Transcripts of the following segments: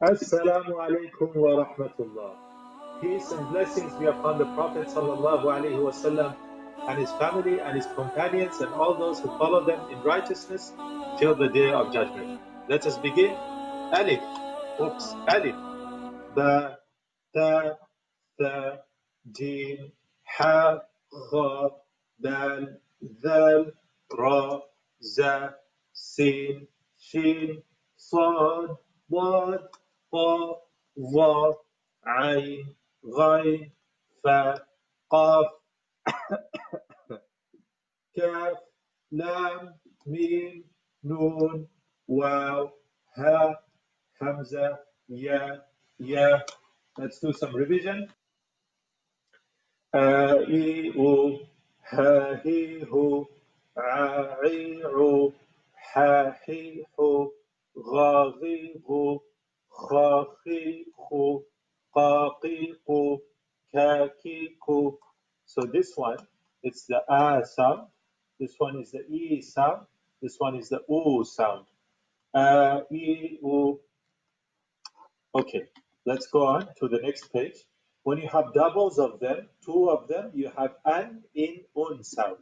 Assalamu alaikum wa rahmatullah. Peace and blessings be upon the Prophet sallallahu alaihi wasallam and his family and his companions and all those who follow them in righteousness till the day of judgment. Let us begin. Alif. Oops. Alif. Ba. Ta. Tha. Jim. Ha. Kha. Dal. Zal. Ra. Za. Sin. Shin. Sad. Wad. طا ظا عين غين فا قاف كاف لام ميم نون واو ها همزة يا يا. Let's do some revision. إي أو ها هي هو عي عو حا حي حو غاغي غو خاخي خو قاقي قو كاكي كو. So this one, it's the A sound. This one is the E sound. This one is the O sound. E, O. Okay, let's go on to the next page. When you have doubles of them, two of them, you have an, in, un sound.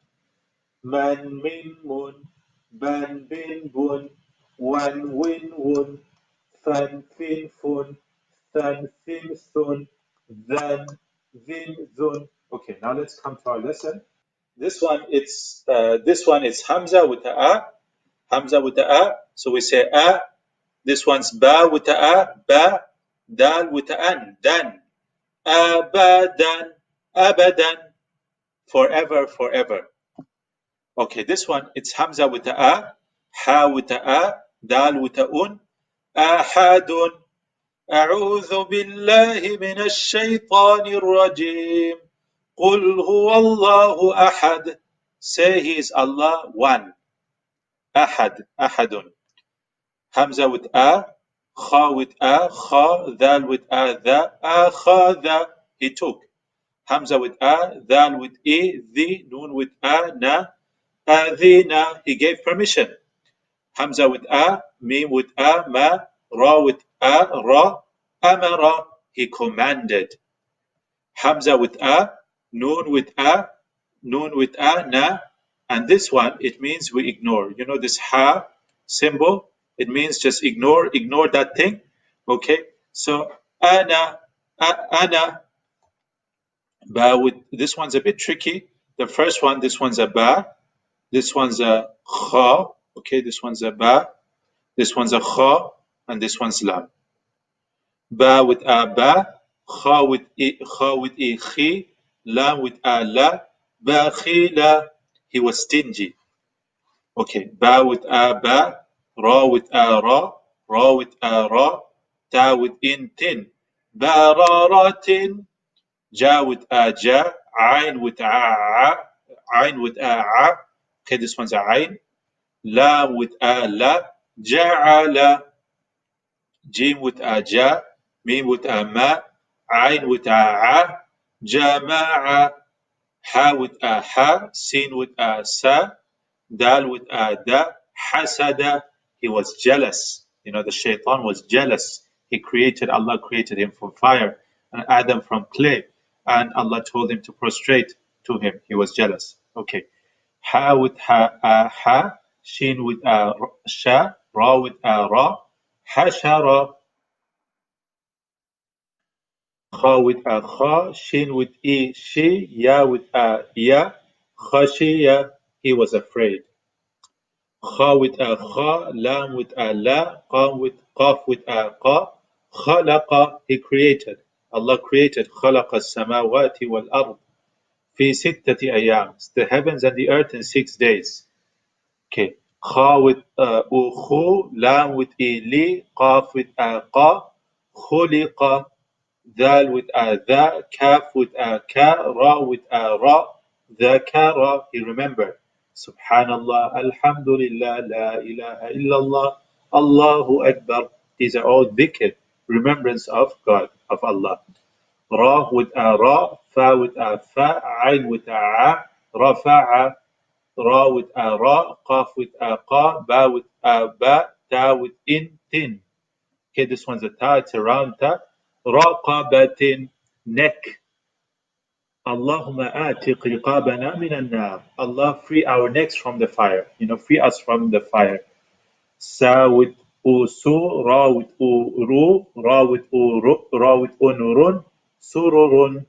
Man, min, mun, ban, bin, bun, wan, win, wun, fan, fin, fun, than, fin, thun, than, vin, thun. Okay, now let's come to our lesson. This one is Hamza with the A. Hamza with the A. So we say A. This one's Ba with the A. Ba. Dal with the An. Dan. Abadan. Abadan. Forever, forever. Okay, this one, it's Hamza with the A. Ha with the A. Dal with the Un. Ahadun. أعوذ بالله من الشيطان الرجيم قل هو الله أحد. Say he is Allah one. أحد. أحد. Hamza with A. Kha with A. Kha. Dal with A. Tha. أخذ. He took. Hamza with A. Dal with E. The. Noon with A. Na. أذن. He gave permission. Hamza with A. Mim with A. Ma. Ra with A. Ra. Amara. He commanded. Hamza with A. Noon with A. Noon with A. Na. And this one, it means we ignore. You know this ha symbol? It means just ignore that thing. Okay? So, ana, ana. Ba with, this one's a bit tricky. The first one, this one's a ba. This one's a kha. Okay, this one's a ba. This one's a kha. And this one's lam. Ba with a ba. Kha with e, khi. Lam with a la. Ba khila. He was stingy. Okay, ba with a ba. Ra with a ra. Ra with a ra. Ta with in tin. Bararatin. Ja with a ja. Ain with a. Ain with a. Okay, this one's a ain. La with a la. Ja'ala. Jim with a ja. Mim with a ma. Ain with a. Jama'a. Ha with a ha. Sin with a sa. Dal with a da. Hasada. He was jealous. You know, the shaitan was jealous. Allah created him from fire and Adam from clay. And Allah told him to prostrate to him. He was jealous. Okay. Ha with ha. Shin with a sha. Ra with a ra. Hashara. Kha with a kha. Shin with e she. Ya with a ya. Khashiya. He was afraid. Kha with a kha, lam with a la, qam with qaf with a qa, khalaqa, he created. Allah created khalaqa samawati wal ard fi sittati ayam, the heavens and the earth in 6 days. Okay. Kha with ukhu, lam with a li, qaf with a qa, khuliqa, dal with a dha, kaf with a ka, ra with a ra, dhakara, he remembered. Subhanallah, Alhamdulillah, La ilaha illallah, Allahu Akbar. These are all dhikr, remembrance of God, of Allah. Ra with a ra, fa with a fa, ain with a a, rafa'a, ra with a ra, qaf with a qa, ba with a ba, ta with in tin. Okay, this one's a ta, it's a round ta. رقبة, neck. Allahumma atiq riqabana minan nar. Allah, free our necks from the fire. Free us from the fire. Sa with usu, ra with uru, ra with uru, ra with unurun, sururun.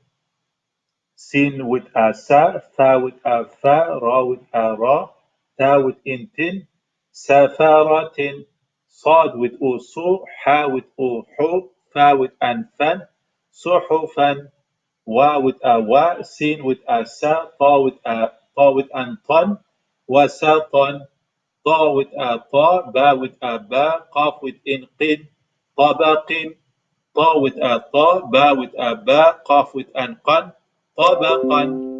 Sin with a sa, fa with a fa, ra with a ra, ta with intin, safaratin. Sad with usu, ha with uhu, fa with anfan, suhufan. Wa with a wa, sin with a sa, ta with anton, wasatan. Ta with a ta, ba with a ba, qaf with inqin, tabaqin. Ta with a ta, ba with a ba, qaf with anqan, طبقا.